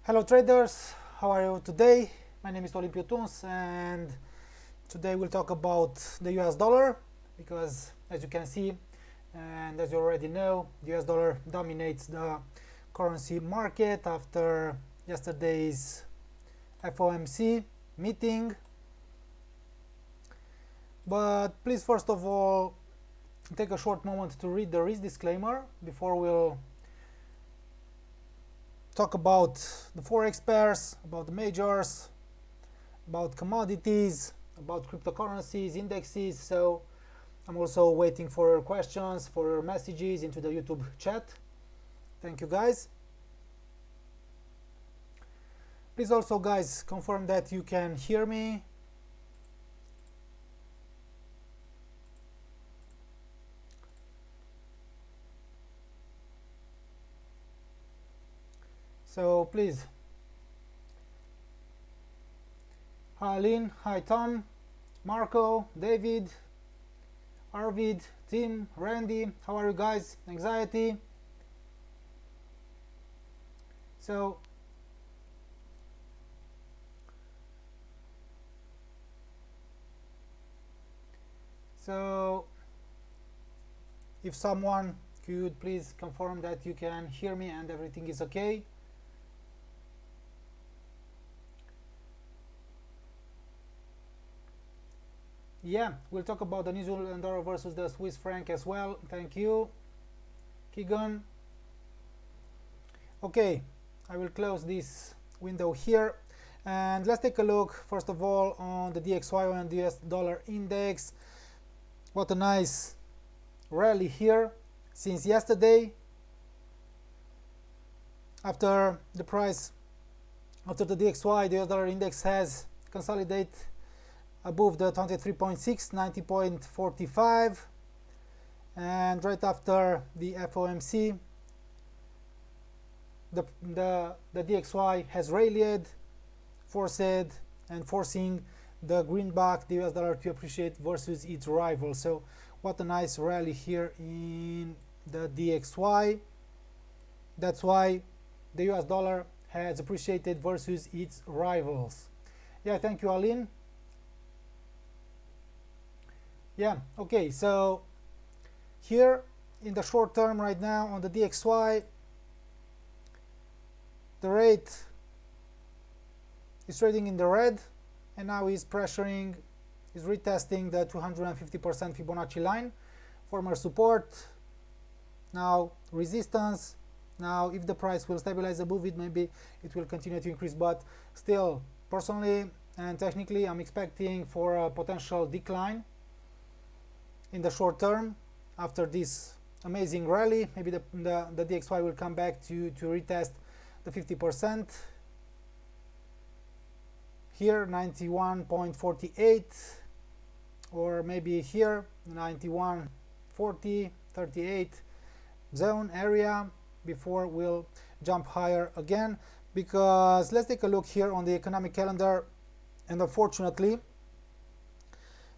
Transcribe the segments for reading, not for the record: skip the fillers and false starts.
Hello traders, how are you today? My name is Olimpio Tuns and today we'll talk about the US dollar because as you can see and as you already know, the US dollar dominates the currency market after yesterday's FOMC meeting. But please first of all take a short moment to read the risk disclaimer before we'll talk about the Forex pairs, about the majors, about commodities, about cryptocurrencies, indexes. So I'm also waiting for your questions, for your messages into the YouTube chat. Thank you guys. Please also guys confirm that you can hear me. So please. Hi Aline, hi Tom, Marco, David, Arvid, Tim, Randy, how are you guys? Anxiety. So if someone could please confirm that you can hear me and everything is okay. Yeah, we'll talk about the New Zealand dollar versus the Swiss franc as well. Thank you, Keegan. Okay, I will close this window here and let's take a look first of all on the DXY and the US dollar index. What a nice rally here since yesterday. After the DXY, the US dollar index has consolidated above the 23.6, 90.45, and right after the FOMC the DXY has rallied, forcing the greenback, the US dollar, to appreciate versus its rival. So what a nice rally here in the DXY. That's why the US dollar has appreciated versus its rivals. Yeah, thank you Aline. Yeah, okay, so here in the short term right now on the DXY, the rate is trading in the red and now is retesting the 250% Fibonacci line, former support, now resistance. Now if the price will stabilize above it, maybe it will continue to increase, but still personally and technically I'm expecting for a potential decline in the short term after this amazing rally. Maybe the DXY will come back to retest the 50% here, 91.48, or maybe here 91.40, 38 zone area before we'll jump higher again. Because let's take a look here on the economic calendar, and unfortunately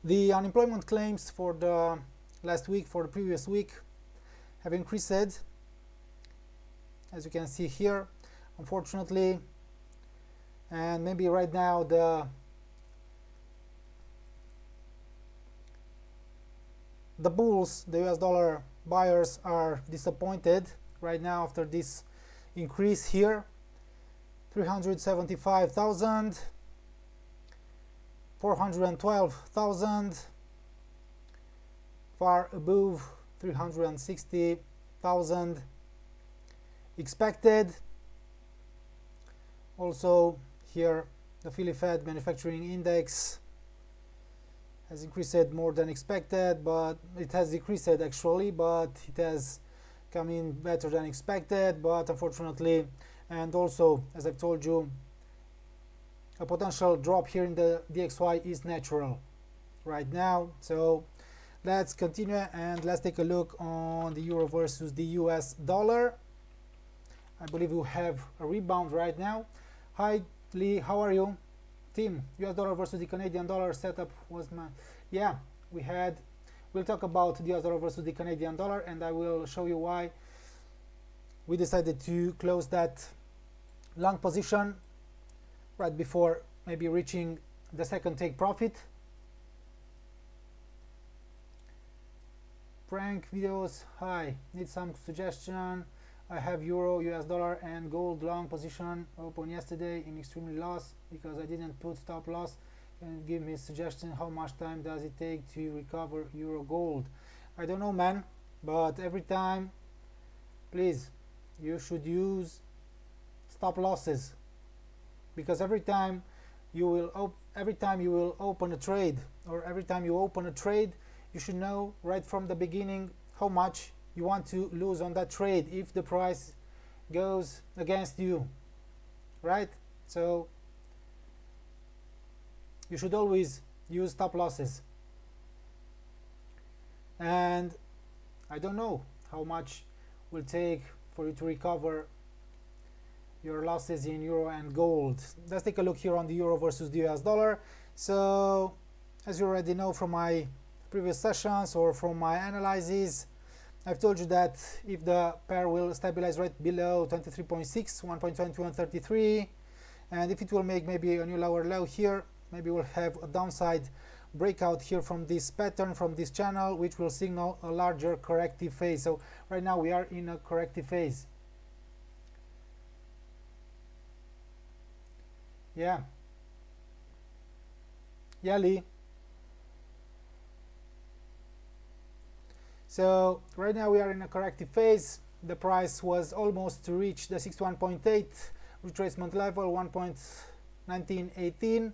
the unemployment claims for the previous week have increased, as you can see here, unfortunately. And maybe right now the bulls, the US dollar buyers, are disappointed right now after this increase here, 375,000, 412,000, far above 360,000 expected. Also here the Philly Fed manufacturing index has increased more than expected, but it has decreased actually, but it has come in better than expected. But unfortunately, and also as I've told you, a potential drop here in the DXY is natural right now. So let's continue and let's take a look on the euro versus the US dollar. I believe we have a rebound right now. Hi Lee, how are you? Tim, US dollar versus the Canadian dollar setup was my... Yeah, we'll talk about the US dollar versus the Canadian dollar and I will show you why we decided to close that long position right before maybe reaching the second take profit. Prank videos, hi, need some suggestion. I have euro, US dollar and gold long position open yesterday in extremely loss because I didn't put stop loss. Can give me a suggestion how much time does it take to recover euro gold? I don't know, man, but every time please you should use stop losses, because every time you will open a trade, or every time you open a trade, you should know right from the beginning how much you want to lose on that trade if the price goes against you, right? So you should always use stop losses. And I don't know how much will take for you to recover your losses in euro and gold. Let's take a look here on the euro versus the US dollar. So as you already know from my previous sessions or from my analyses, I've told you that if the pair will stabilize right below 23.6, 1.2133, and if it will make maybe a new lower low here, maybe we'll have a downside breakout here from this pattern, from this channel, which will signal a larger corrective phase. So right now we are in a corrective phase. Yeah, Lee. So right now we are in a corrective phase. The price was almost to reach the 61.8 retracement level, 1.1918,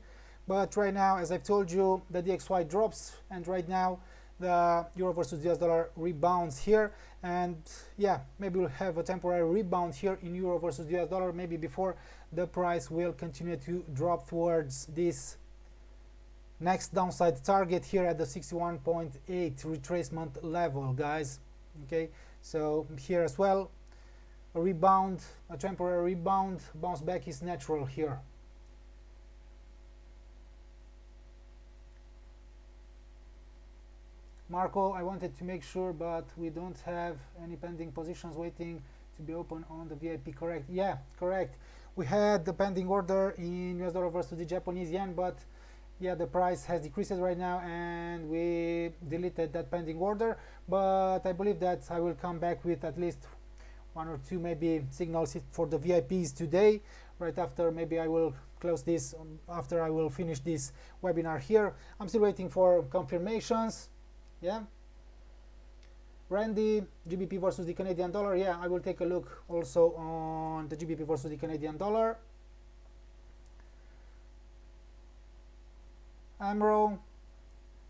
but right now, as I've told you, the DXY drops, and right now the euro versus US dollar rebounds here. And yeah, maybe we'll have a temporary rebound here in euro versus US dollar, maybe before the price will continue to drop towards this next downside target here at the 61.8 retracement level, guys. Okay, so here as well, a rebound, a temporary rebound, bounce back is natural here. Marco, I wanted to make sure, but we don't have any pending positions waiting to be open on the VIP, correct? Yeah, correct. We had the pending order in US dollar versus the Japanese yen, but yeah, the price has decreased right now and we deleted that pending order. But I believe that I will come back with at least one or two maybe signals for the VIPs today, right after maybe I will close this, after I will finish this webinar here. I'm still waiting for confirmations. Yeah, Randy, GBP versus the Canadian dollar. Yeah, I will take a look also on the GBP versus the Canadian dollar. Amro,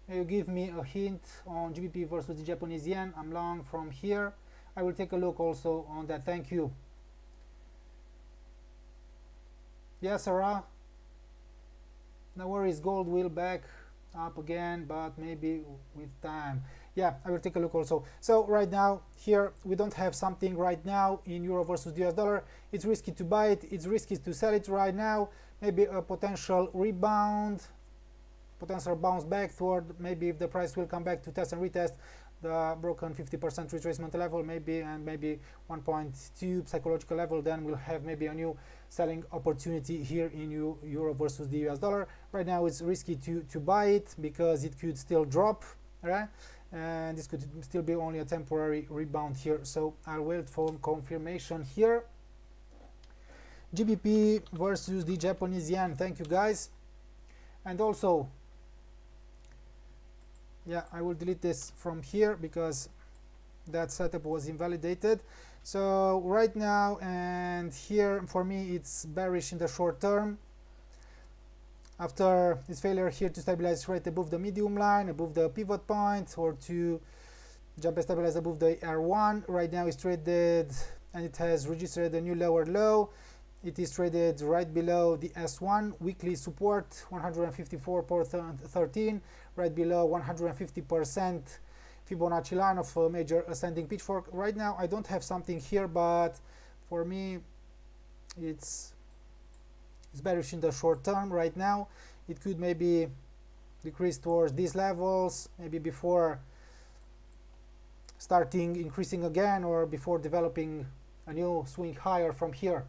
may you give me a hint on GBP versus the Japanese yen? I'm long from here. I will take a look also on that. Thank you. Yeah, Sarah, no worries, gold will back up again, but maybe with time. Yeah, I will take a look also. So right now here we don't have something right now in euro versus US dollar. It's risky to buy it, it's risky to sell it right now. Maybe a potential rebound, potential bounce back toward, maybe if the price will come back to test and retest the broken 50% retracement level, maybe, and maybe 1.2 psychological level, then we'll have maybe a new selling opportunity here in euro versus the US dollar. Right now it's risky to buy it because it could still drop, right? And this could still be only a temporary rebound here. So I'll wait for confirmation here. GBP versus the Japanese yen. Thank you, guys. And also, yeah, I will delete this from here because that setup was invalidated. So right now and here, for me, it's bearish in the short term. After its failure here to stabilize right above the medium line, above the pivot point, or to jump and stabilize above the R1, right now it's traded and it has registered a new lower low. It is traded right below the S1 weekly support, 154.13, right below 150% Fibonacci line of a major ascending pitchfork. Right now I don't have something here, but for me it's bearish in the short term. Right now it could maybe decrease towards these levels, maybe before starting increasing again or before developing a new swing higher from here.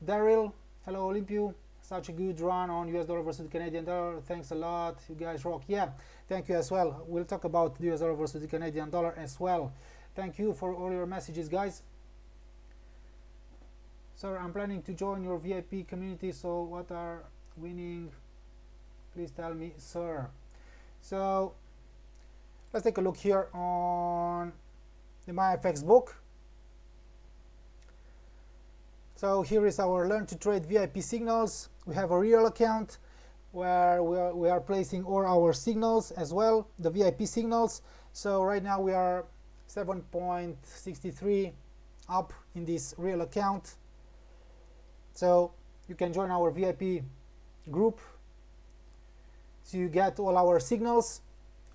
Daryl, hello Olympio, such a good run on US dollar versus the Canadian dollar, thanks a lot, you guys rock. Yeah, thank you as well. We'll talk about the US dollar versus the Canadian dollar as well. Thank you for all your messages, guys. Sir, I'm planning to join your VIP community, so what are winning? Please tell me, sir. So let's take a look here on the MyFX book. So here is our Learn to Trade VIP signals. We have a real account where we are placing all our signals as well, the VIP signals. So right now we are 7.63 up in this real account. So you can join our VIP group to get all our signals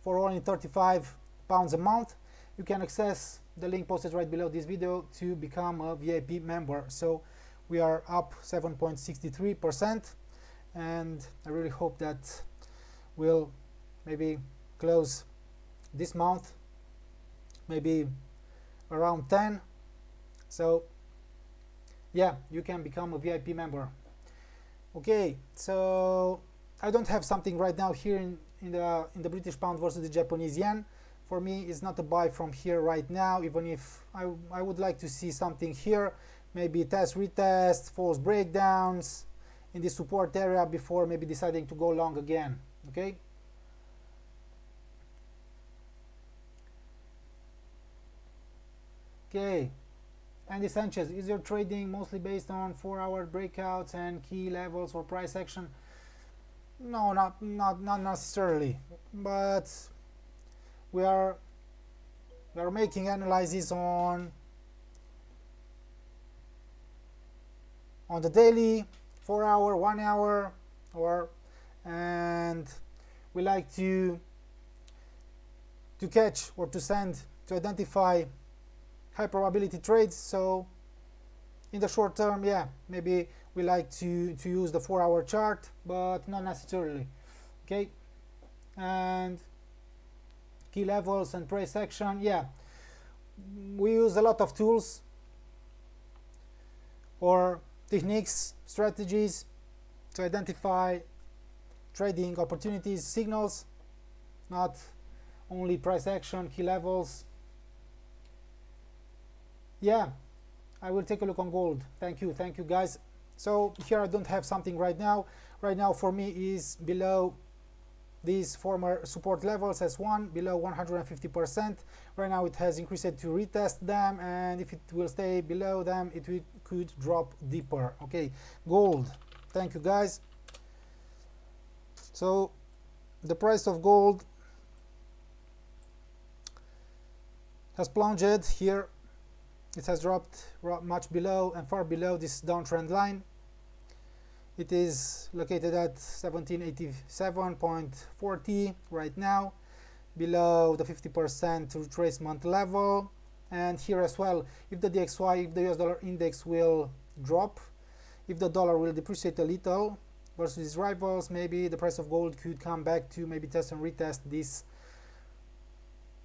for only £35 a month. You can access the link posted right below this video to become a VIP member. So we are up 7.63%, and I really hope that we'll maybe close this month maybe around 10. So yeah, you can become a VIP member. Okay, so I don't have something right now here in the British pound versus the Japanese yen. For me, it's not a buy from here right now, even if I would like to see something here, maybe test, retest, false breakdowns in the support area before maybe deciding to go long again. Okay. Okay. Andy Sanchez, is your trading mostly based on 4-hour breakouts and key levels or price action? No, not necessarily, but we are making analysis on the daily, 4-hour, 1 hour, and we like to catch or to identify high probability trades. So in the short term, yeah, maybe we like to use the 4-hour chart, but not necessarily. Okay, and key levels and price action, yeah, we use a lot of tools or techniques, strategies to identify trading opportunities, signals, not only price action, key levels. Yeah, I will take a look on gold. Thank you guys. So here I don't have something right now. Right now for me is below these former support levels as one, below 150%. Right now it has increased to retest them, and if it will stay below them, it could drop deeper. Okay, gold. Thank you guys. So the price of gold has plunged here. It has dropped much below and far below this downtrend line. It is located at 1787.40 right now, below the 50% retracement level. And here as well, if the DXY, if the US dollar index will drop, if the dollar will depreciate a little versus its rivals, maybe the price of gold could come back to maybe test and retest this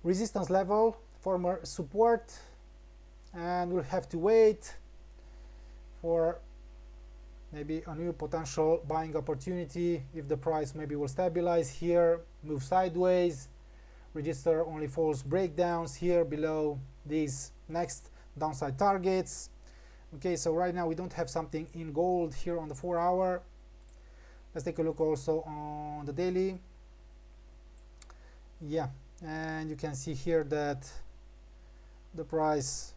resistance level, former support, and we'll have to wait for maybe a new potential buying opportunity if the price maybe will stabilize here, move sideways, register only false breakdowns here below these next downside targets. Okay, so right now we don't have something in gold here on the 4-hour. Let's take a look also on the daily. Yeah, and you can see here that the price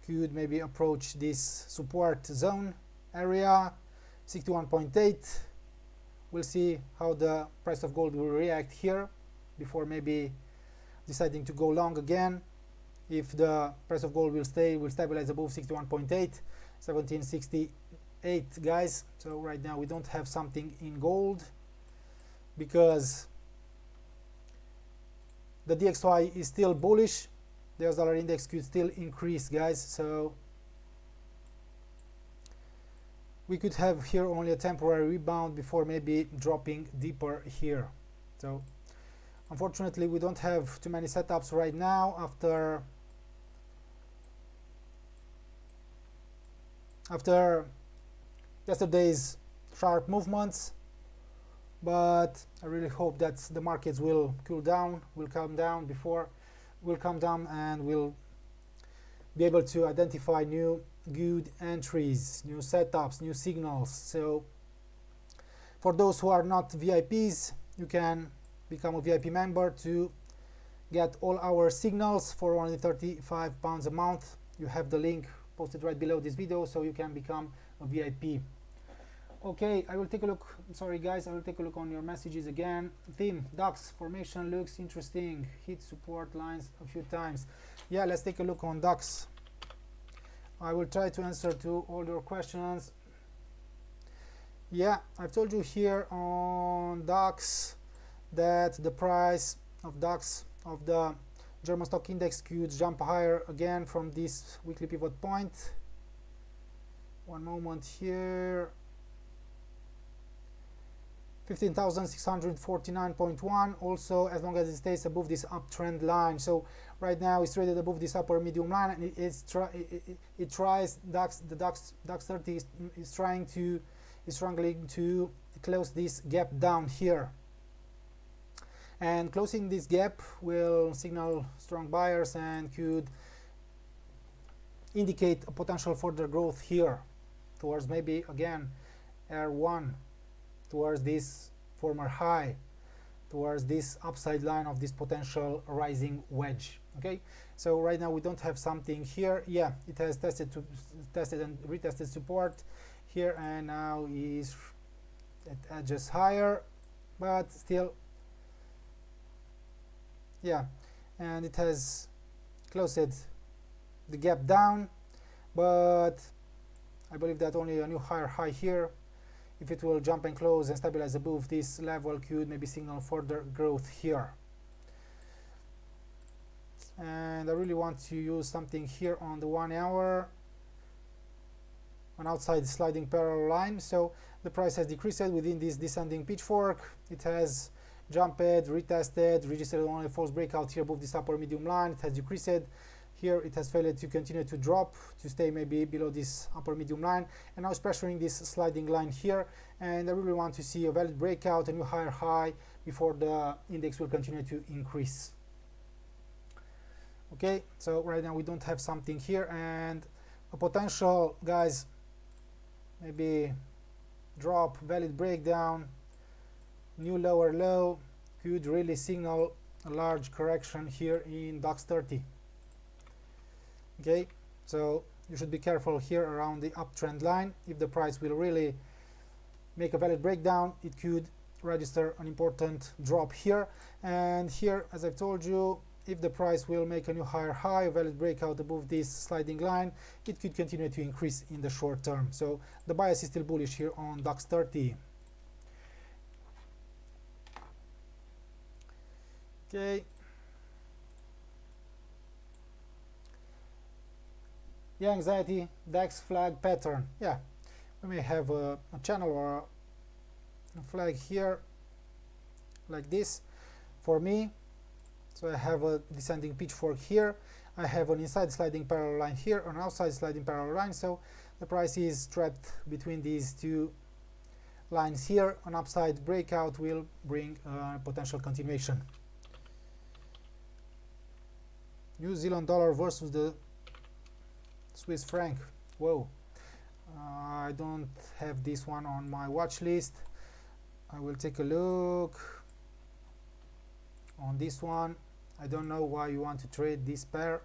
could maybe approach this support zone area, 61.8. We'll see how the price of gold will react here before maybe deciding to go long again. If the price of gold will stabilize above 61.8, 1768 guys. So right now we don't have something in gold because the DXY is still bullish. The US dollar index could still increase, guys, so we could have here only a temporary rebound before maybe dropping deeper here. So unfortunately we don't have too many setups right now after after yesterday's sharp movements, but I really hope that the markets will calm down and will be able to identify new good entries, new setups, new signals. So for those who are not VIPs, you can become a VIP member to get all our signals for only £35 a month. You have the link posted right below this video, so you can become a VIP. Okay, I will take a look. Sorry guys, I will take a look on your messages again. Theme, DAX formation looks interesting. Hit support lines a few times. Yeah, let's take a look on DAX. I will try to answer to all your questions. Yeah, I've told you here on DAX that the price of DAX, of the German stock index, could jump higher again from this weekly pivot point. One moment here. 15,649.1, also as long as it stays above this uptrend line. So right now it's traded above this upper medium line, and it tries the DAX 30 is struggling to close this gap down here, and closing this gap will signal strong buyers and could indicate a potential further growth here towards maybe again R1, towards this former high, towards this upside line of this potential rising wedge. Okay, so right now we don't have something here. Yeah, it has tested and retested support here, and now is at edges higher, but still, yeah, and it has closed the gap down, but I believe that only a new higher high here, if it will jump and close and stabilize above this level, could maybe signal further growth here. And I really want to use something here on the 1 hour, an outside sliding parallel line. So the price has decreased within this descending pitchfork. It has jumped, retested, registered only a false breakout here above this upper medium line. It has decreased. Here it has failed to continue to drop, to stay maybe below this upper medium line, and now it's pressuring this sliding line here, and I really want to see a valid breakout, a new higher high, before the index will continue to increase. Okay, so right now we don't have something here, and a potential, guys, maybe drop, valid breakdown, new lower low could really signal a large correction here in DAX 30. Okay, so you should be careful here around the uptrend line. If the price will really make a valid breakdown, it could register an important drop here. And here, as I've told you, if the price will make a new higher high, a valid breakout above this sliding line, it could continue to increase in the short term. So the bias is still bullish here on DAX 30. Okay. Yeah, anxiety, DAX flag pattern. Yeah, we may have a channel or a flag here like this for me. So I have a descending pitchfork here. I have an inside sliding parallel line here, an outside sliding parallel line. So the price is trapped between these two lines here. An upside breakout will bring potential continuation. New Zealand dollar versus the Swiss franc. Whoa, I don't have this one on my watch list. I will take a look on this one. I don't know why you want to trade this pair,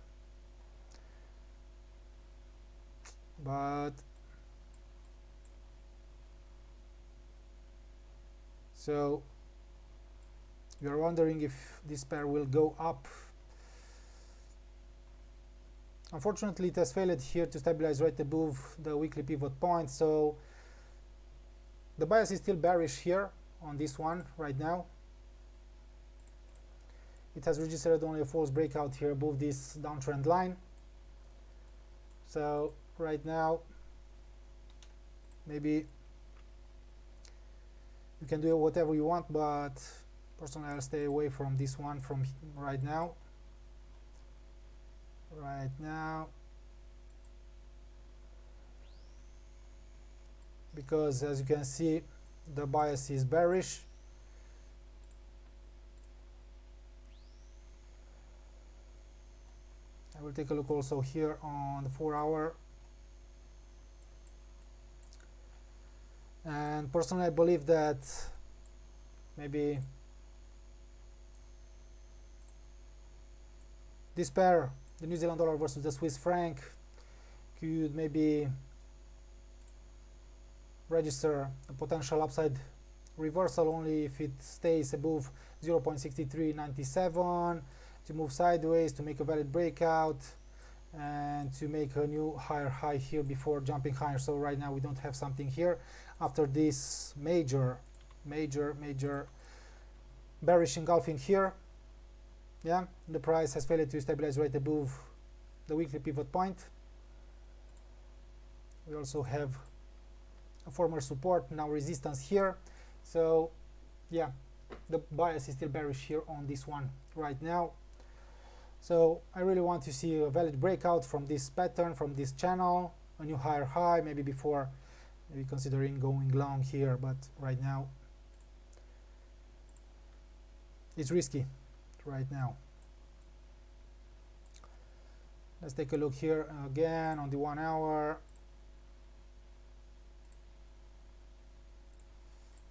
but so you're wondering if this pair will go up. Unfortunately, it has failed here to stabilize right above the weekly pivot point, so the bias is still bearish here on this one right now. It has registered only a false breakout here above this downtrend line. So right now, maybe you can do whatever you want, but personally I'll stay away from this one from right now. Right now, because as you can see the bias is bearish. I will take a look also here on the 4-hour. And personally I believe that maybe this pair, the New Zealand dollar versus the Swiss franc, could maybe register a potential upside reversal only if it stays above 0.6397 to move sideways, to make a valid breakout and to make a new higher high here before jumping higher. So right now we don't have something here after this major bearish engulfing here. Yeah, the price has failed to stabilize right above the weekly pivot point. We also have a former support, now resistance here. So yeah, the bias is still bearish here on this one right now. So I really want to see a valid breakout from this pattern, from this channel, a new higher high, maybe before maybe considering going long here, but right now it's risky right now. Let's take a look here again on the 1 hour.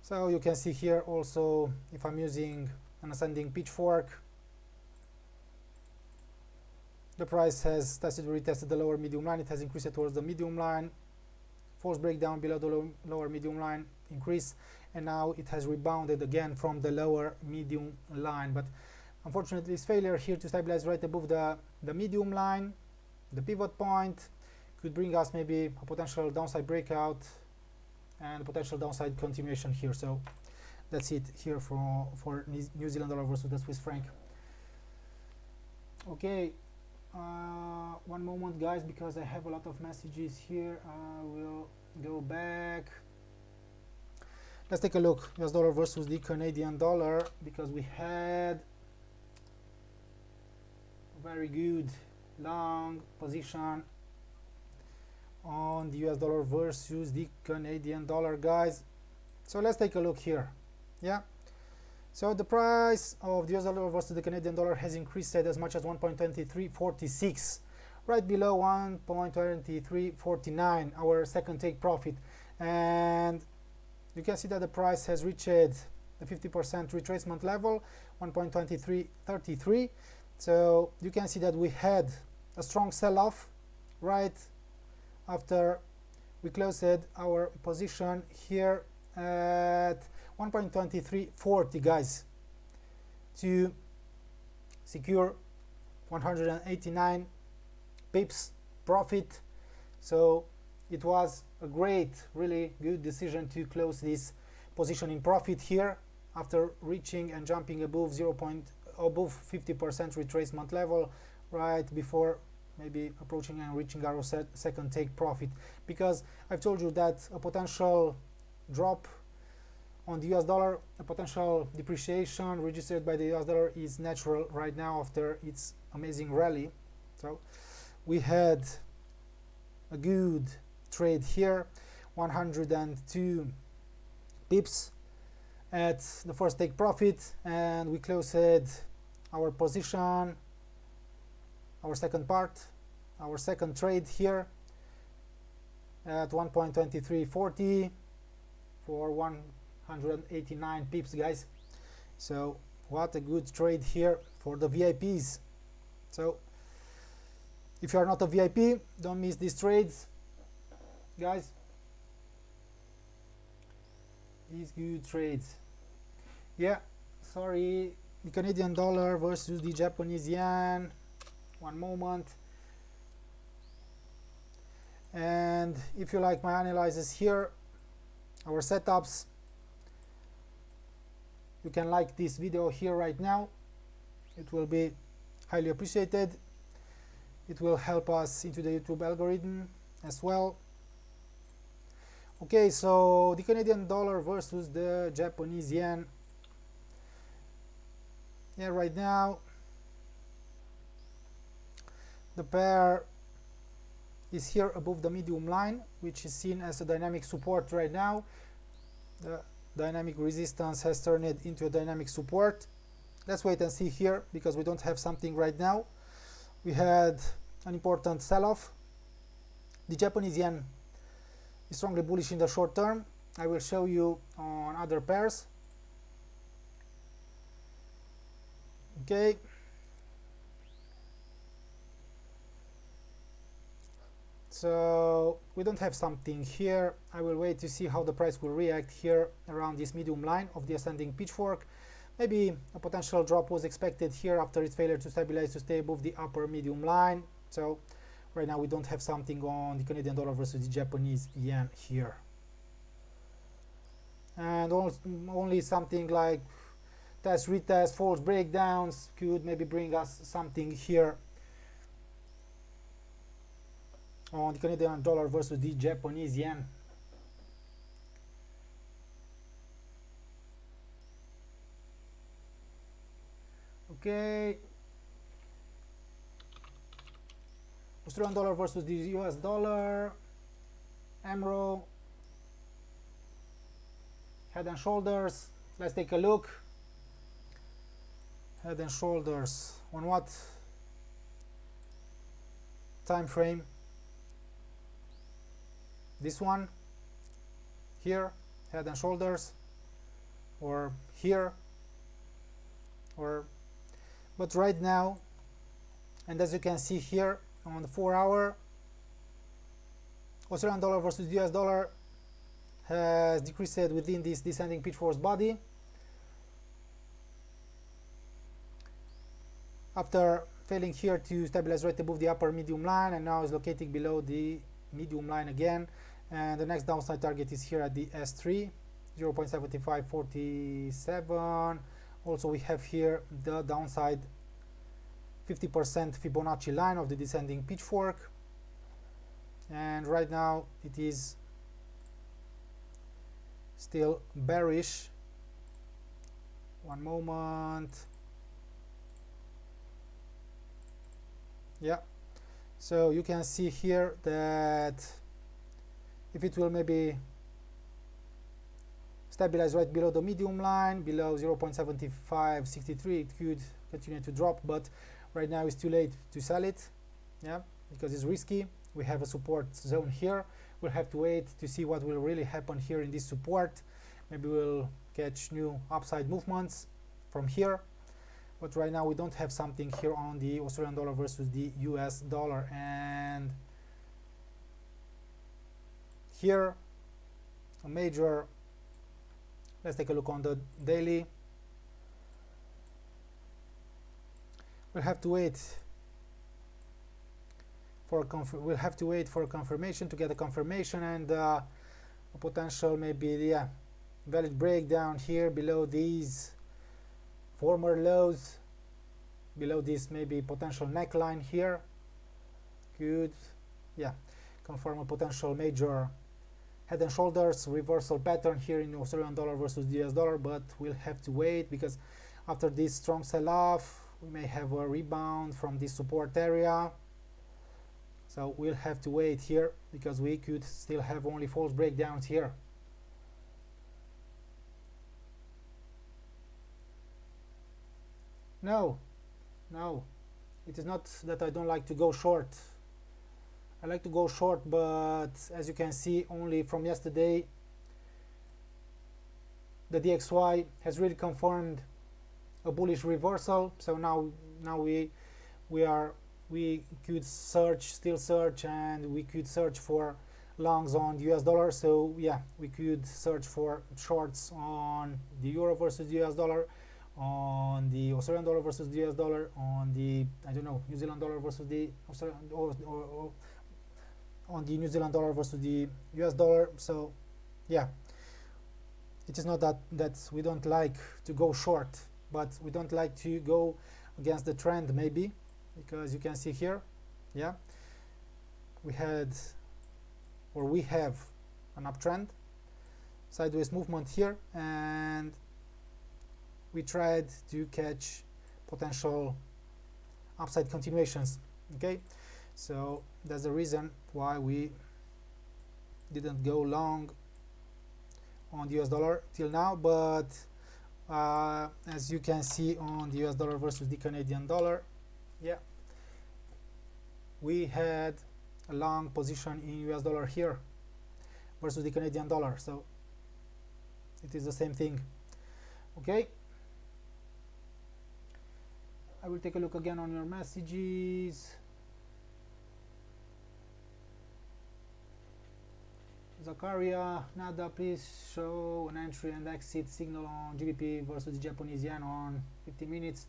So you can see here also, if I'm using an ascending pitchfork, the price has retested the lower medium line. It has increased towards the medium line, false breakdown below the lower medium line, increase, and now it has rebounded again from the lower medium line. But unfortunately, its failure here to stabilize right above the medium line, the pivot point, could bring us maybe a potential downside breakout and a potential downside continuation here. So that's it here for New Zealand dollar versus the Swiss franc. Okay, one moment guys, because I have a lot of messages here. I will go back. Let's take a look, US dollar versus the Canadian dollar, because we had a very good long position on the US dollar versus the Canadian dollar, guys. So let's take a look here. Yeah, so the price of the US dollar versus the Canadian dollar has increased as much as 1.2346, right below 1.2349, our second take profit. And you can see that the price has reached the 50% retracement level, 1.2333. So you can see that we had a strong sell-off right after we closed our position here at 1.2340, guys, to secure 189 pips profit. So it was a great, really good decision to close this position in profit here after reaching and jumping above 50% retracement level right before maybe approaching and reaching our second take profit, because I've told you that a potential drop on the US dollar, a potential depreciation registered by the US dollar is natural right now after its amazing rally. So we had a good trade here, 102 pips at the first take profit, and we closed our position, our second trade here at 1.2340 for 189 pips, guys. So what a good trade here for the VIPs. So if you are not a VIP, don't miss these trades, guys. These good trades. Yeah, sorry, the Canadian dollar versus the Japanese yen. One moment. And if you like my analysis here, our setups, you can like this video here right now. It will be highly appreciated. It will help us into the YouTube algorithm as well. Okay, so the Canadian dollar versus the Japanese yen. Yeah, right now the pair is here above the medium line, which is seen as a dynamic support right now. The dynamic resistance has turned it into a dynamic support. Let's wait and see here, because we don't have something right now. We had an important sell-off. The Japanese yen is strongly bullish in the short term. I will show you on other pairs. Okay. So we don't have something here. I will wait to see how the price will react here around this medium line of the ascending pitchfork. Maybe a potential drop was expected here after its failure to stabilize to stay above the upper medium line. So right now we don't have something on the Canadian dollar versus the Japanese yen here. And only something like test, retest, false breakdowns could maybe bring us something here on the Canadian dollar versus the Japanese yen. Okay. Australian dollar versus the US dollar. Emerald. Head and shoulders. Let's take a look. Head and shoulders on what time frame? This one here, head and shoulders, or here, or but right now, and as you can see here on the 4-hour, Australian dollar versus US dollar has decreased within this descending pitchfork body after failing here to stabilize right above the upper medium line, and now is locating below the medium line again. And the next downside target is here at the S3, 0.7547. Also we have here the downside 50% Fibonacci line of the descending pitchfork, and right now it is still bearish. One moment. Yeah, so you can see here that if it will maybe stabilize right below the medium line, below 0.7563, it could continue to drop, but right now it's too late to sell it, yeah, because it's risky. We have a support zone here. We'll have to wait to see what will really happen here in this support. Maybe we'll catch new upside movements from here, but right now we don't have something here on the Australian dollar versus the US dollar. And here a major, let's take a look on the daily. We'll have to wait for a confirmation to get a confirmation, and a potential maybe valid breakdown here below these former lows, below this maybe potential neckline here could confirm a potential major head and shoulders reversal pattern here in Australian dollar versus the US dollar. But we'll have to wait, because after this strong sell-off we may have a rebound from this support area. So we'll have to wait here, because we could still have only false breakdowns here. No, it is not that I don't like to go short. I like to go short, but as you can see, only from yesterday the DXY has really confirmed a bullish reversal. So now we could still search, and we could search for longs on the US dollar. So yeah, we could search for shorts on the euro versus the US dollar, on the Australian dollar versus the US dollar, on the New Zealand dollar versus the Australian, or on the New Zealand dollar versus the US dollar. So yeah, it is not that we don't like to go short, but we don't like to go against the trend maybe, because you can see here, yeah, we have an uptrend, sideways movement here, and we tried to catch potential upside continuations. Okay, So that's the reason why we didn't go long on the US dollar till now. But as you can see on the US dollar versus the Canadian dollar, yeah, we had a long position in US dollar here versus the Canadian dollar, so it is the same thing. Okay, I will take a look again on your messages. Zakaria, Nada, please show an entry and exit signal on GBP versus the Japanese yen on 15 minutes.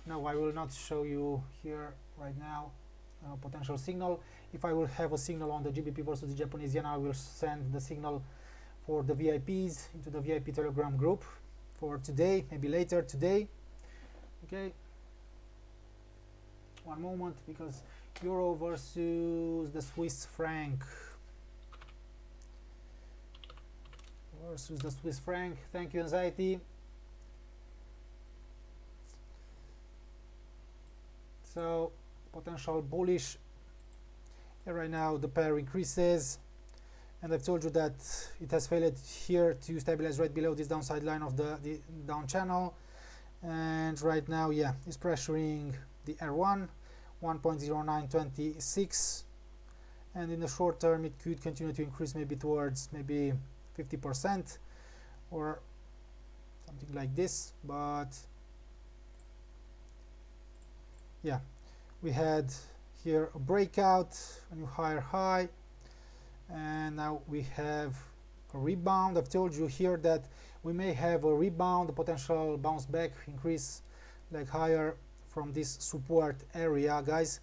No, I will not show you here right now a potential signal. If I will have a signal on the GBP versus the Japanese yen, I will send the signal for the VIPs into the VIP Telegram group for today, maybe later today. Okay, one moment, because euro versus the Swiss franc. Versus the Swiss franc. Thank you, Anxiety. So potential bullish. And right now the pair increases, and I've told you that it has failed here to stabilize right below this downside line of the down channel, and right now, yeah, it's pressuring the R1 1.0926, and in the short term it could continue to increase, maybe towards maybe 50% or something like this. But yeah, we had here a breakout, a new higher high, and now we have a rebound. I've told you here that we may have a rebound, a potential bounce back, increase like higher from this support area, guys.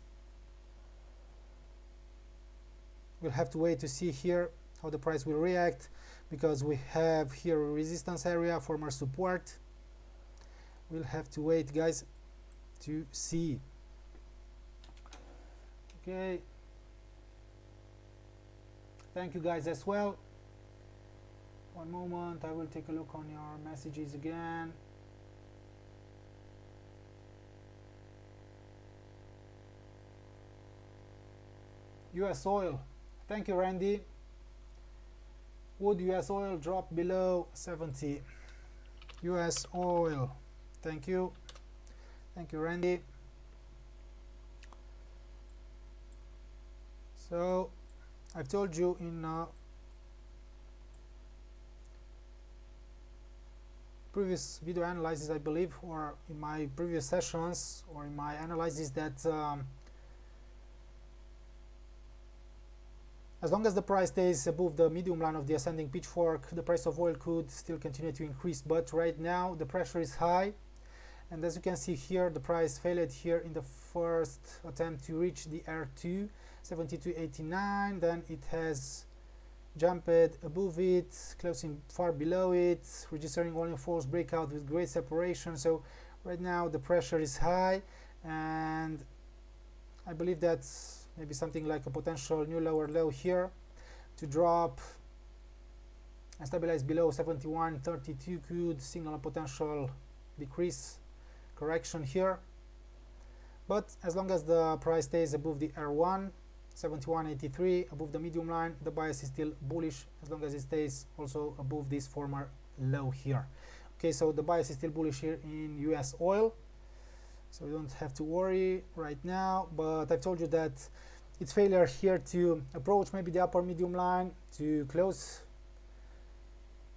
We'll have to wait to see here how the price will react, because we have here a resistance area, former support. We'll have to wait, guys, to see. Okay, thank you guys as well. One moment, I will take a look on your messages again. US oil, thank you, Randy. Would US oil drop below 70? US oil, thank you. Thank you, Randy. So I've told you in previous video analysis, I believe, or in my previous sessions, or in my analysis, that as long as the price stays above the medium line of the ascending pitchfork, the price of oil could still continue to increase. But right now the pressure is high, and as you can see here, the price failed here in the first attempt to reach the R2 72.89. then it has jumped above it, closing far below it, registering only a false breakout with great separation. So right now the pressure is high, and I believe that's maybe something like a potential new lower low here to drop and stabilize below 71.32 could signal a potential decrease, correction here. But as long as the price stays above the R1 71.83, above the medium line, the bias is still bullish, as long as it stays also above this former low here. Okay, so the bias is still bullish here in US oil, so you don't have to worry right now. But I've told you that its failure here to approach maybe the upper medium line, to close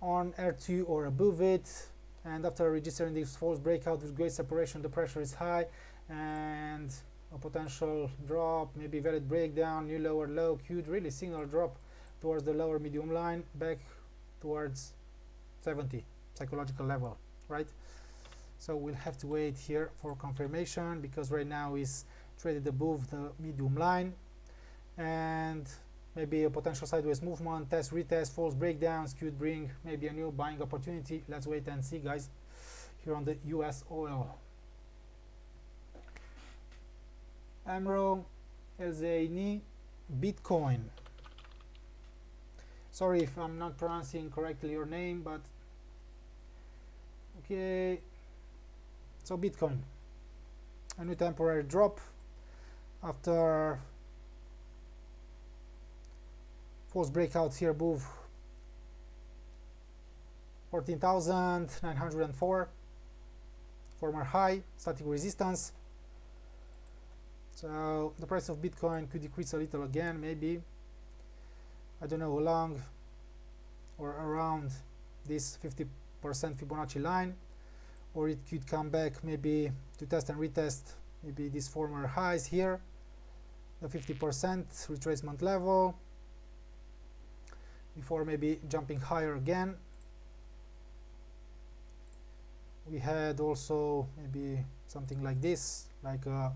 on R2 or above it, and after registering this false breakout with great separation, the pressure is high, and a potential drop, maybe valid breakdown, new lower low could really signal a drop towards the lower medium line, back towards 70 psychological level, right? So we'll have to wait here for confirmation, because right now is traded above the medium line, and maybe a potential sideways movement, test, retest, false breakdowns could bring maybe a new buying opportunity. Let's wait and see, guys, here on the US oil. Amro Elzeini, Bitcoin. Sorry if I'm not pronouncing correctly your name, but okay. So Bitcoin, a new temporary drop after false breakout here above 14,904, former high, static resistance. So the price of Bitcoin could decrease a little again, maybe, I don't know how long, or around this 50% Fibonacci line, or it could come back maybe to test and retest maybe these former highs here, the 50% retracement level, before maybe jumping higher again. We had also maybe something like this, like a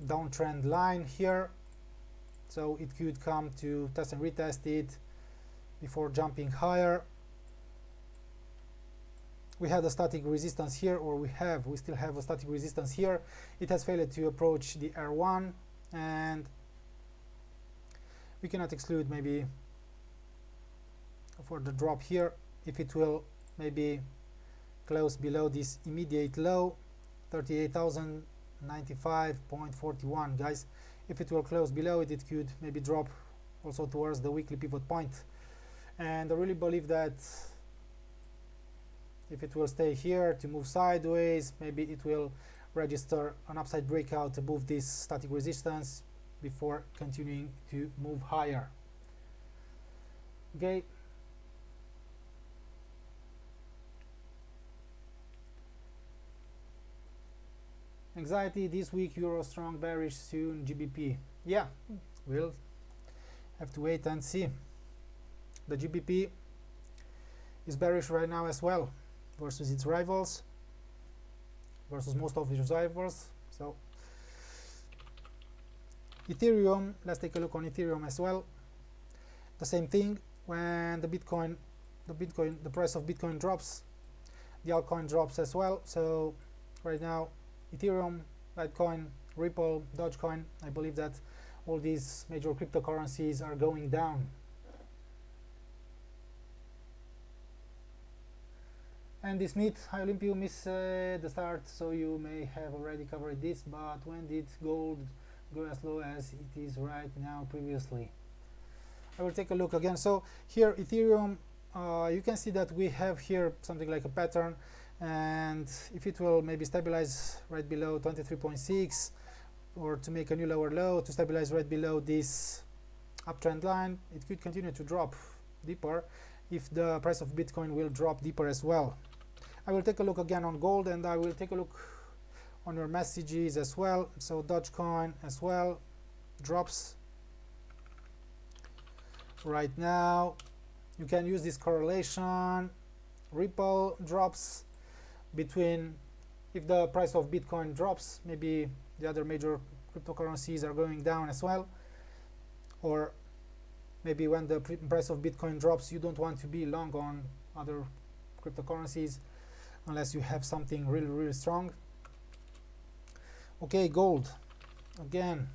downtrend line here, so it could come to test and retest it before jumping higher. We had a static resistance here, or we still have a static resistance here. It has failed to approach the R1, and we cannot exclude maybe for the drop here if it will maybe close below this immediate low, 38,095.41, guys. If it will close below it, it could maybe drop also towards the weekly pivot point. And I really believe that if it will stay here to move sideways, maybe it will register an upside breakout above this static resistance before continuing to move higher. Okay. Anxiety this week, euro strong, bearish, soon GBP. Yeah, we'll have to wait and see. The GBP is bearish right now as well versus its rivals, versus most of its rivals. So Ethereum, let's take a look on Ethereum as well. The same thing. When the price of Bitcoin drops, the altcoin drops as well. So right now Ethereum, Litecoin, Ripple, Dogecoin, I believe that all these major cryptocurrencies are going down. And this meet, I Olympio miss the start, so you may have already covered this, but when did gold go as low as it is right now previously? I will take a look again. So here Ethereum, you can see that we have here something like a pattern, and if it will maybe stabilize right below 23.6, or to make a new lower low to stabilize right below this uptrend line, it could continue to drop deeper if the price of Bitcoin will drop deeper as well. I will take a look again on gold, and I will take a look on your messages as well. So Dogecoin as well drops right now. You can use this correlation. Ripple drops between, if the price of Bitcoin drops, maybe the other major cryptocurrencies are going down as well. Or maybe when the price of Bitcoin drops, you don't want to be long on other cryptocurrencies unless you have something really strong. Okay, gold again.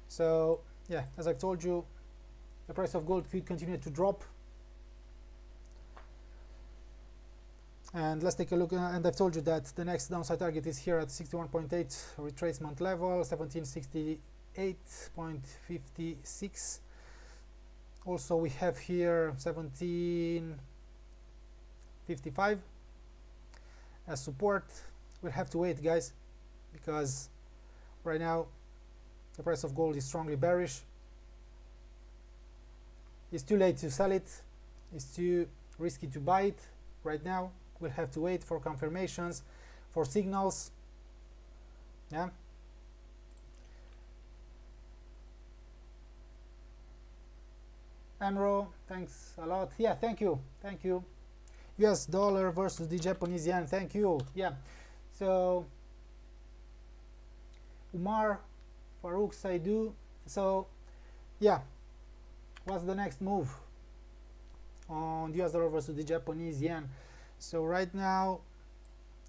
So yeah, as I've told you, the price of gold could continue to drop. And let's take a look, and I've told you that the next downside target is here at 61.8 retracement level, 1768.56. Also we have here 1755 as support. We'll have to wait, guys, because right now the price of gold is strongly bearish. It's too late to sell it, it's too risky to buy it right now. We'll have to wait for confirmations, for signals. Yeah. Amro, thanks a lot. Yeah, thank you. US dollar versus the Japanese yen. Thank you. Yeah. So Umar, Farouk, Saidu. So yeah, what's the next move on the US dollar versus the Japanese yen? So right now,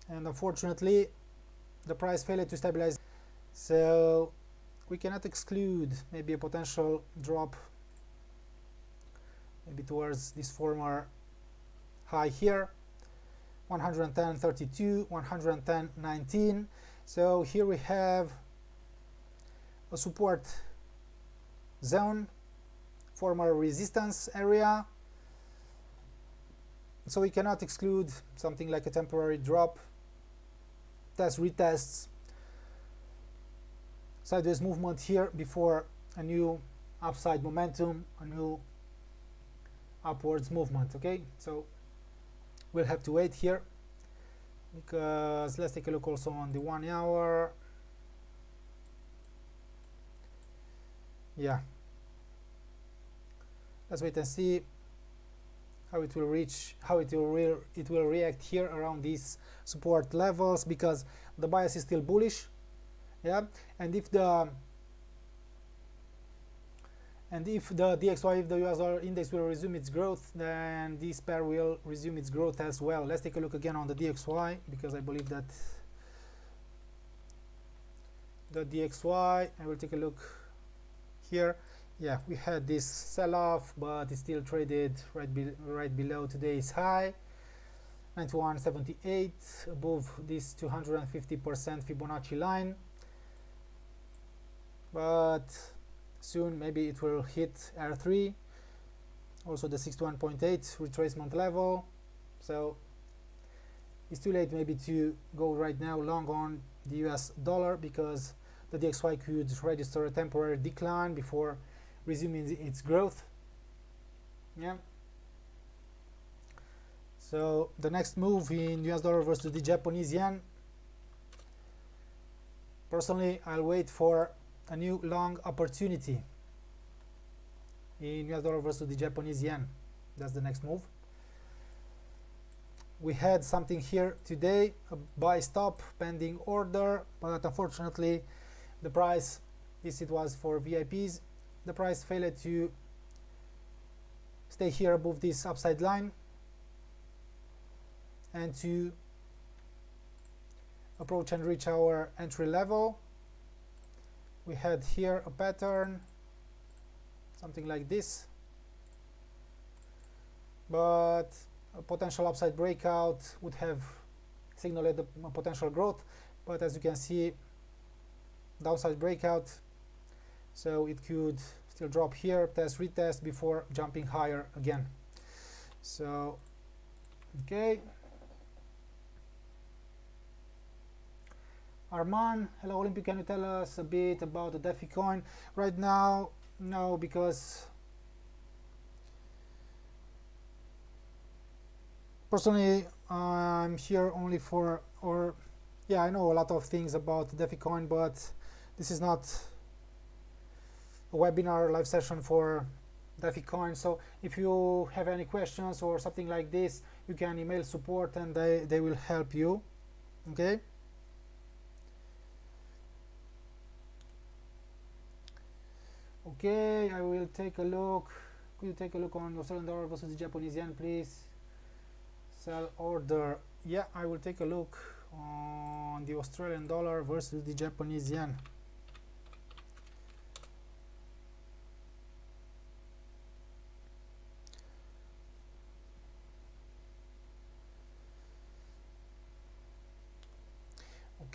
and unfortunately, the price failed to stabilize. So we cannot exclude maybe a potential drop, maybe towards this former high here, 110.32, 110.19. So here we have a support zone, former resistance area, so we cannot exclude something like a temporary drop, test retests, sideways movement here before a new upside momentum, a new upwards movement. Okay, so we'll have to wait here, because let's take a look also on the 1 hour. Yeah, let's wait and see how it will reach, how it will react here around these support levels, because the bias is still bullish. Yeah, and if the DXY, if the US dollar index will resume its growth, then this pair will resume its growth as well. Let's take a look again on the DXY, because I believe that the DXY, I will take a look here. Yeah, we had this sell-off, but it still traded right below today's high, 91.78, above this 250% Fibonacci line. But soon maybe it will hit R3, also the 61.8 retracement level. So it's too late maybe to go right now long on the US dollar, because the DXY could register a temporary decline before resuming its growth. Yeah, so the next move in US dollar versus the Japanese yen, personally I'll wait for a new long opportunity in US dollar versus the Japanese yen. That's the next move. We had something here today, a buy stop pending order, but unfortunately the price, this it was for VIPs, the price failed to stay here above this upside line and to approach and reach our entry level. We had here a pattern, something like this, but a potential upside breakout would have signaled a potential growth, but as you can see, downside breakout, so it could still drop here, test retest before jumping higher again. So okay, Arman, hello Olympic, can you tell us a bit about the DeFi coin? Right now, no, because personally I'm here only for, or yeah, I know a lot of things about DeFi coin, but this is not a webinar live session for DeFi coin. So if you have any questions or something like this, you can email support and they will help you. Okay, okay, I will take a look. Could you take a look on Australian dollar versus the Japanese yen, please? Sell order. Yeah, I will take a look on the Australian dollar versus the Japanese yen.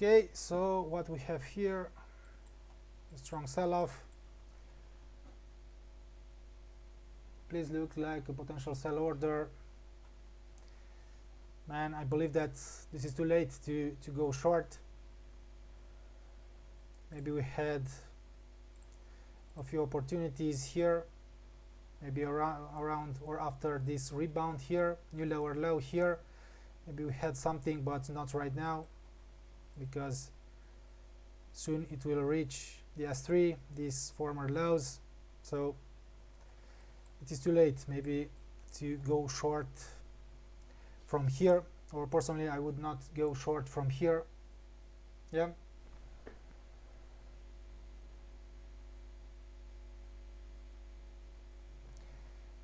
Okay, so what we have here, a strong sell-off. Please look like a potential sell order. Man, I believe that this is too late to go short. Maybe we had a few opportunities here, maybe around or after this rebound here, new lower low here. Maybe we had something, but not right now, because soon it will reach the S3, these former lows. So it is too late maybe to go short from here, or personally I would not go short from here. Yeah,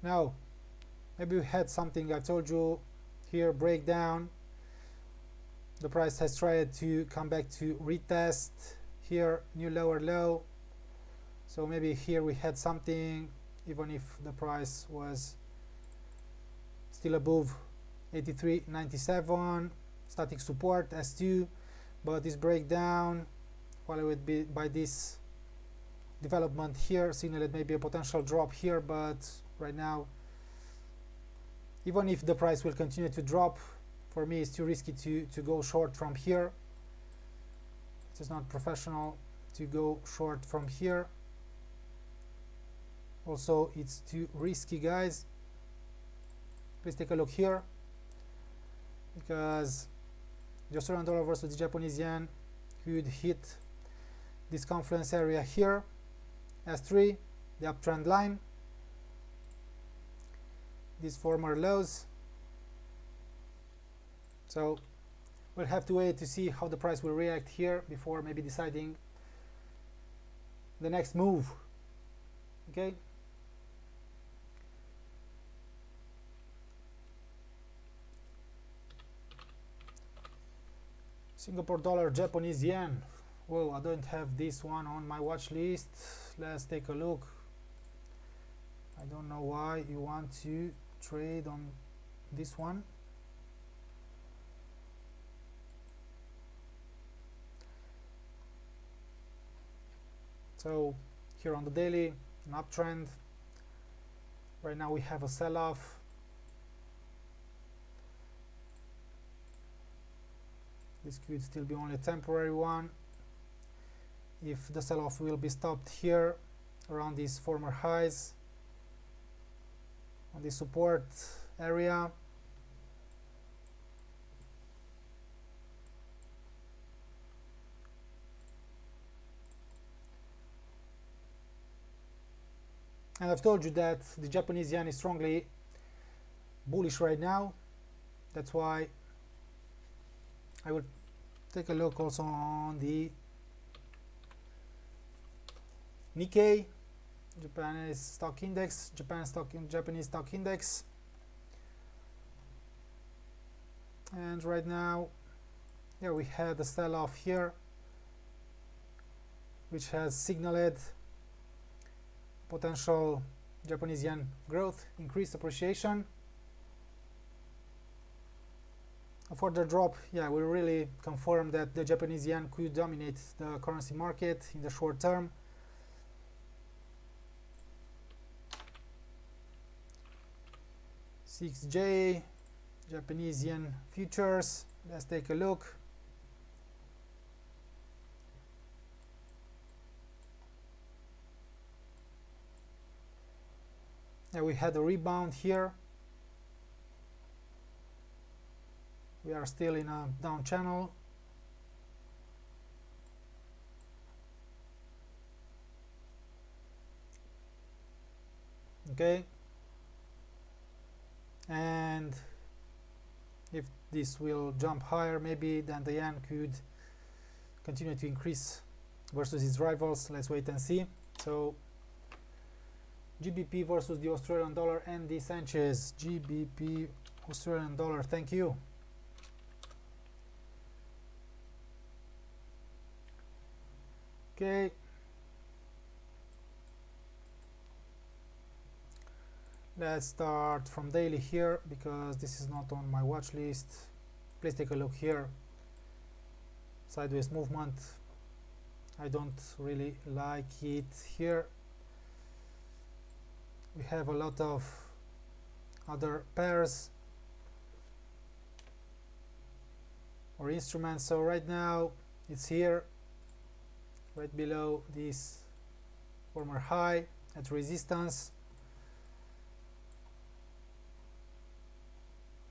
now maybe we had something, I told you here, breakdown. The price has tried to come back to retest here, new lower low. So maybe here we had something, even if the price was still above 83.97, static support S2, but this breakdown followed by this development here, signaled maybe a potential drop here, but right now, even if the price will continue to drop, for me it's too risky to go short from here. It is not professional to go short from here. Also, it's too risky, guys. Please take a look here, because the Australian dollar versus the Japanese yen could hit this confluence area here, S3, the uptrend line, these former lows. So we'll have to wait to see how the price will react here before maybe deciding the next move. Okay. Singapore dollar, Japanese yen. Whoa, I don't have this one on my watch list. Let's take a look. I don't know why you want to trade on this one. So here on the daily, an uptrend. Right now we have a sell-off. This could still be only a temporary one. If the sell-off will be stopped here around these former highs on the support area, and I've told you that the Japanese yen is strongly bullish right now. That's why I will take a look also on the Nikkei, Japanese stock index, Japanese stock index. And right now, yeah, we had a sell-off here, which has signaled potential Japanese yen growth, increased appreciation. A further drop, yeah, will really confirm that the Japanese yen could dominate the currency market in the short term. $6J, Japanese yen futures. Let's take a look. Yeah, we had a rebound here. We are still in a down channel. Okay. And if this will jump higher, maybe then the yen could continue to increase versus its rivals. Let's wait and see. So GBP versus the Australian dollar, Andy Sanchez. GBP Australian dollar, thank you. Okay. Let's start from daily here, because this is not on my watch list. Please take a look here. Sideways movement. I don't really like it here. We have a lot of other pairs or instruments. So right now it's here, right below this former high at resistance.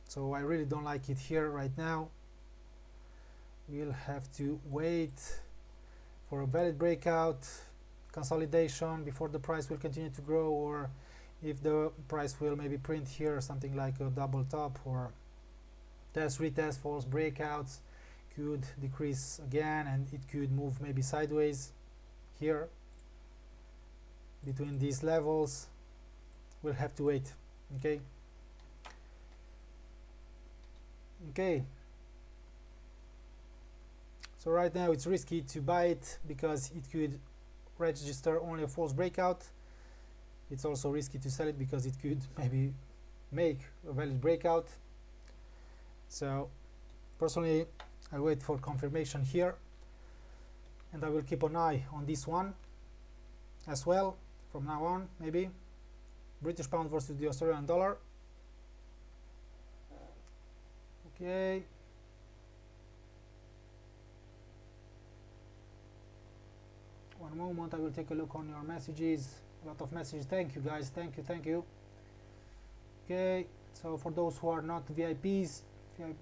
So I really don't like it here right now. We'll have to wait for a valid breakout, consolidation before the price will continue to grow, or if the price will maybe print here something like a double top or test, retest, false breakouts, could decrease again, and it could move maybe sideways here between these levels. We'll have to wait. Okay, so right now it's risky to buy it because it could register only a false breakout. It's also risky to sell it because it could maybe make a valid breakout. So personally, I'll wait for confirmation here, and I will keep an eye on this one. as well from now on, maybe. British pound versus the Australian dollar. Okay. One moment, I will take a look on your messages. A lot of messages. Thank you guys, thank you. Okay, so for those who are not VIPs,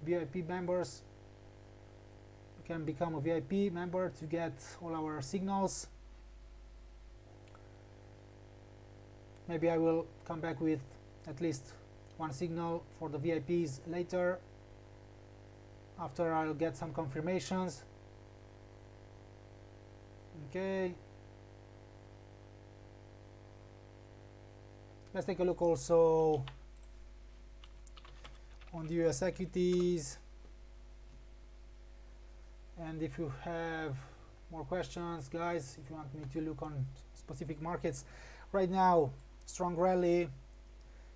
VIP members, you can become a VIP member to get all our signals. Maybe I will come back with at least one signal for the VIPs later, after I'll get some confirmations. Okay, let's take a look also on the US equities, and if you have more questions, guys, if you want me to look on specific markets. Right now, strong rally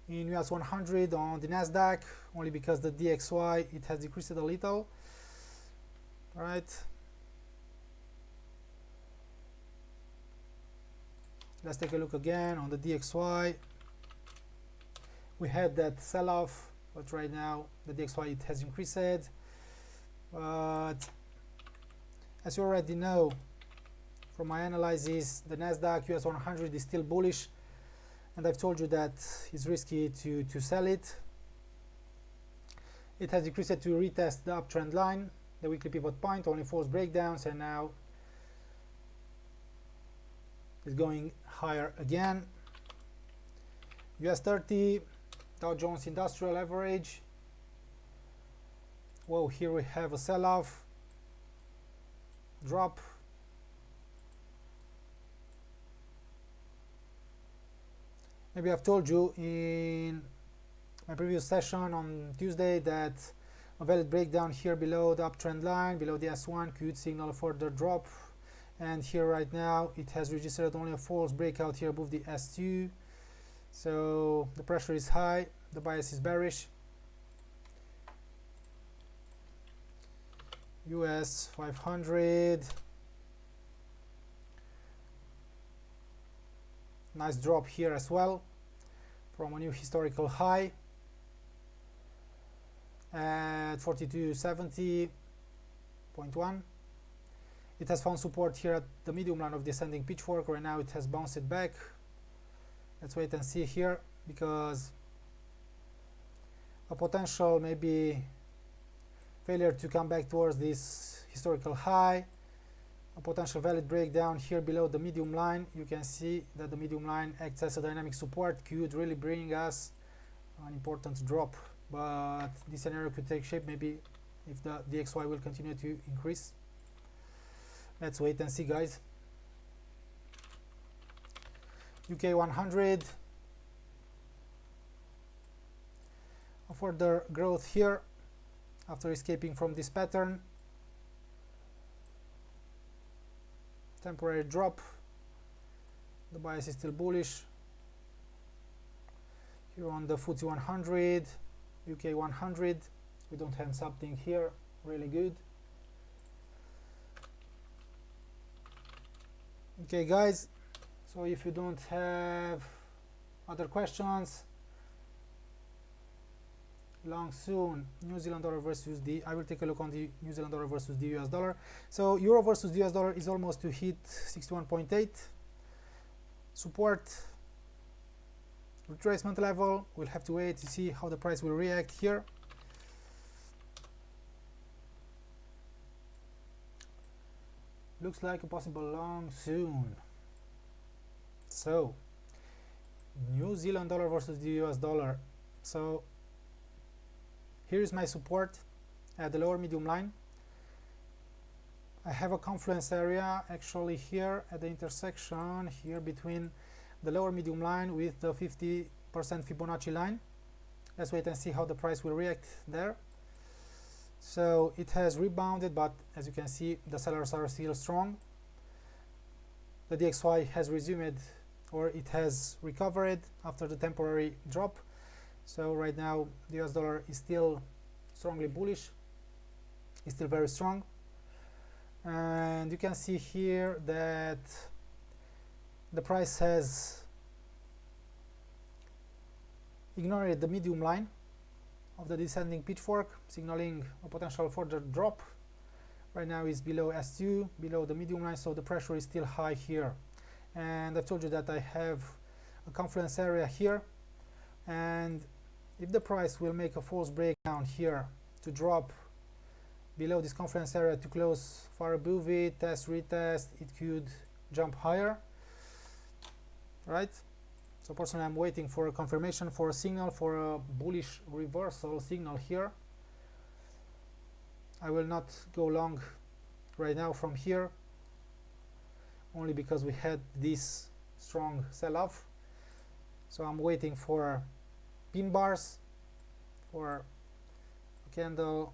in US 100 on the Nasdaq, only because the DXY, it has decreased a little. All right, let's take a look again on the DXY. We had that sell-off, but right now the DXY, it has increased. But as you already know from my analysis, the Nasdaq US 100 is still bullish, and I've told you that it's risky to sell it. It has decreased to retest the uptrend line, the weekly pivot point, only false breakdowns, and now it's going higher again. US 30, Dow Jones Industrial Average. Whoa, here we have a sell-off, drop. Maybe I've told you in my previous session on Tuesday that a valid breakdown here below the uptrend line, below the S1, could signal a further drop. And here right now it has registered only a false breakout here above the S2. So the pressure is high, the bias is bearish. US 500, nice drop here as well from a new historical high at 4270.1. It has found support here at the medium line of the ascending pitchfork. Right now it has bounced it back. Let's wait and see here, because a potential maybe failure to come back towards this historical high, a potential valid breakdown here below the medium line. You can see that the medium line acts as a dynamic support, could really bring us an important drop, but this scenario could take shape maybe if the DXY will continue to increase. Let's wait and see, guys. UK 100, a further growth here after escaping from this pattern. Temporary drop, the bias is still bullish. Here on the FTSE 100, UK 100, we don't have something here really good. Okay, guys, so if you don't have other questions, long soon, New Zealand dollar versus the, I will take a look on the New Zealand dollar versus the US dollar. So euro versus the US dollar is almost to hit 61.8 support, retracement level. We'll have to wait to see how the price will react here. Looks like a possible long soon. So New Zealand dollar versus the US dollar. So here is my support at the lower medium line. I have a confluence area actually here at the intersection here between the lower medium line with the 50% Fibonacci line. Let's wait and see how the price will react there. So it has rebounded, but as you can see, the sellers are still strong. The DXY has resumed, or it has recovered after the temporary drop. So right now the US dollar is still strongly bullish, is still very strong. And you can see here that the price has ignored the medium line of the descending pitchfork, signaling a potential further drop. Right now is below S2, below the medium line, so the pressure is still high here. And I've told you that I have a confluence area here, and if the price will make a false breakdown here to drop below this confluence area to close far above it, test, retest, it could jump higher, right? So personally I'm waiting for a confirmation, for a signal, for a bullish reversal signal here. I will not go long right now from here, only because we had this strong sell-off. So I'm waiting for pin bars, for a candle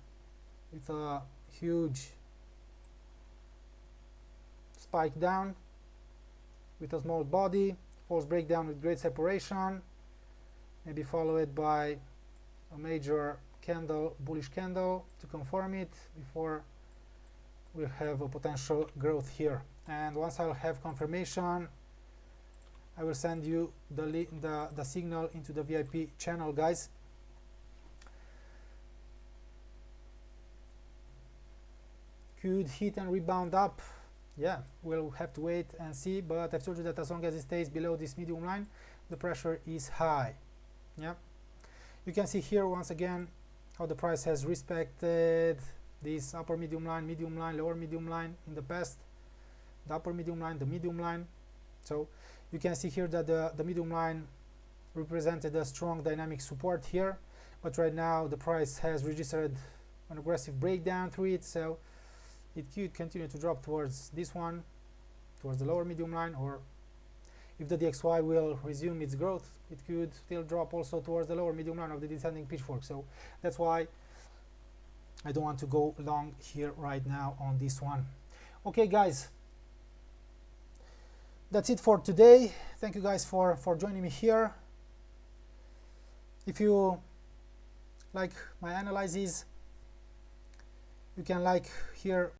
with a huge spike down with a small body, false breakdown with great separation, maybe followed by a major candle, bullish candle to confirm it before we'll have a potential growth here. And once I'll have confirmation, I will send you the signal into the VIP channel, guys. Could hit and rebound up. Yeah, we'll have to wait and see, but I've told you that as long as it stays below this medium line, the pressure is high. Yeah, you can see here once again how the price has respected this upper medium line, lower medium line in the past, the upper medium line, the medium line. So you can see here that the medium line represented a strong dynamic support here, but right now the price has registered an aggressive breakdown through it, so it could continue to drop towards this one, towards the lower medium line, or if the DXY will resume its growth, it could still drop also towards the lower medium line of the descending pitchfork. So that's why I don't want to go long here right now on this one. Okay, guys, that's it for today. Thank you guys for joining me here. If you like my analyses, you can like here